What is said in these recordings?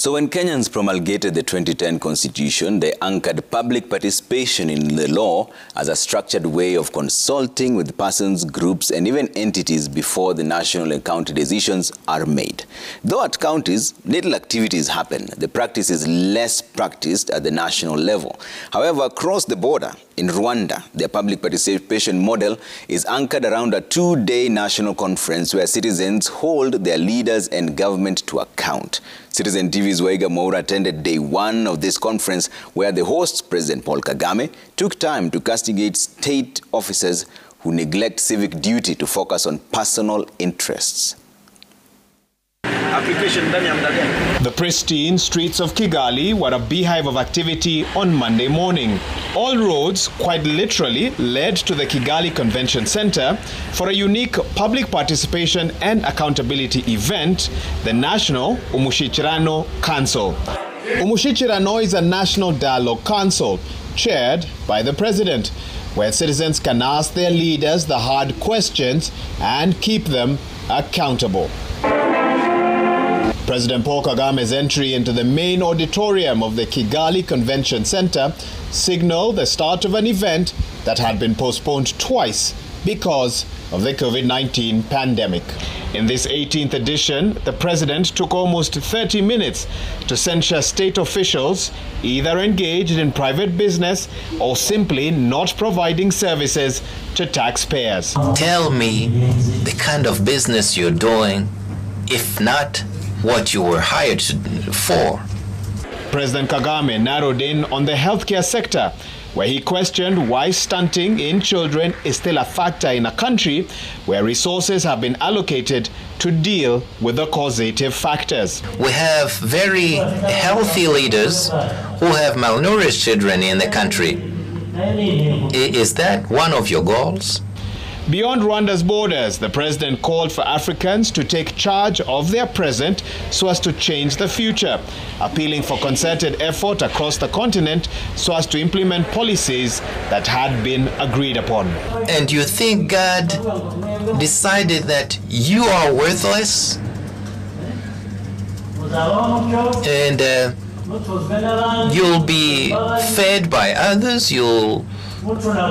So when Kenyans promulgated the 2010 constitution, they anchored public participation in the law as a structured way of consulting with persons, groups, and even entities before the national and county decisions are made. Though at counties, little activities happen, the practice is less practiced at the national level. However, across the border, in Rwanda, their public participation model is anchored around a two-day national conference where citizens hold their leaders and government to account. Citizen TV's Waiga Moura attended day one of this conference, where the host, President Paul Kagame, took time to castigate state officers who neglect civic duty to focus on personal interests. The pristine streets of Kigali were a beehive of activity on Monday morning. All roads, quite literally, led to the Kigali Convention Center for a unique public participation and accountability event, the National Umushyikirano Council. Umushyikirano is a national dialogue council chaired by the president, where citizens can ask their leaders the hard questions and keep them accountable. President Paul Kagame's entry into the main auditorium of the Kigali Convention Center signaled the start of an event that had been postponed twice because of the COVID-19 pandemic. In this 18th edition, the president took almost 30 minutes to censure state officials either engaged in private business or simply not providing services to taxpayers. Tell me the kind of business you're doing, if not what you were hired for. President Kagame narrowed in on the healthcare sector, where he questioned why stunting in children is still a factor in a country where resources have been allocated to deal with the causative factors. We have very healthy leaders who have malnourished children in the country. Is that one of your goals? Beyond Rwanda's borders, the president called for Africans to take charge of their present so as to change the future, appealing for concerted effort across the continent so as to implement policies that had been agreed upon. And you think God decided that you are worthless? And you'll be fed by others, you will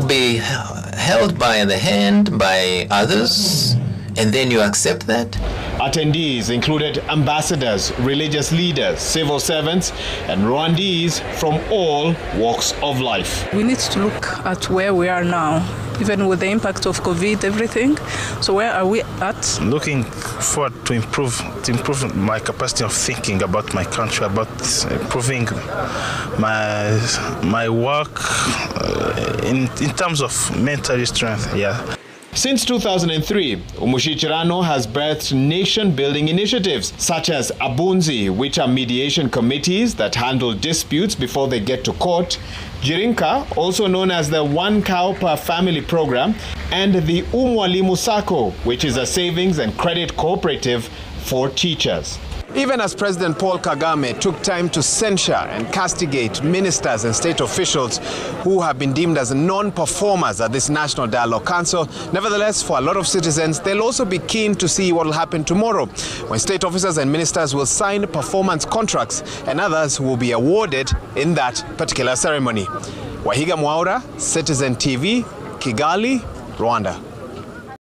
be held by the hand by others, and then you accept that? Attendees included ambassadors, religious leaders, civil servants, and Rwandese from all walks of life. We need to look at where we are now, even with the impact of COVID, everything. So where are we at? Looking forward to improve my capacity of thinking about my country, about improving my work in terms of mental strength. Yeah. Since 2003, Umushyikirano has birthed nation-building initiatives such as Abunzi, which are mediation committees that handle disputes before they get to court, Jirinka, also known as the One Cow Per Family program, and the Umwalimu Sacco, which is a savings and credit cooperative for teachers. Even as President Paul Kagame took time to censure and castigate ministers and state officials who have been deemed as non-performers at this National Dialogue Council, nevertheless, for a lot of citizens, they'll also be keen to see what will happen tomorrow, when state officers and ministers will sign performance contracts and others will be awarded in that particular ceremony. Waiga Moura, Citizen TV, Kigali, Rwanda.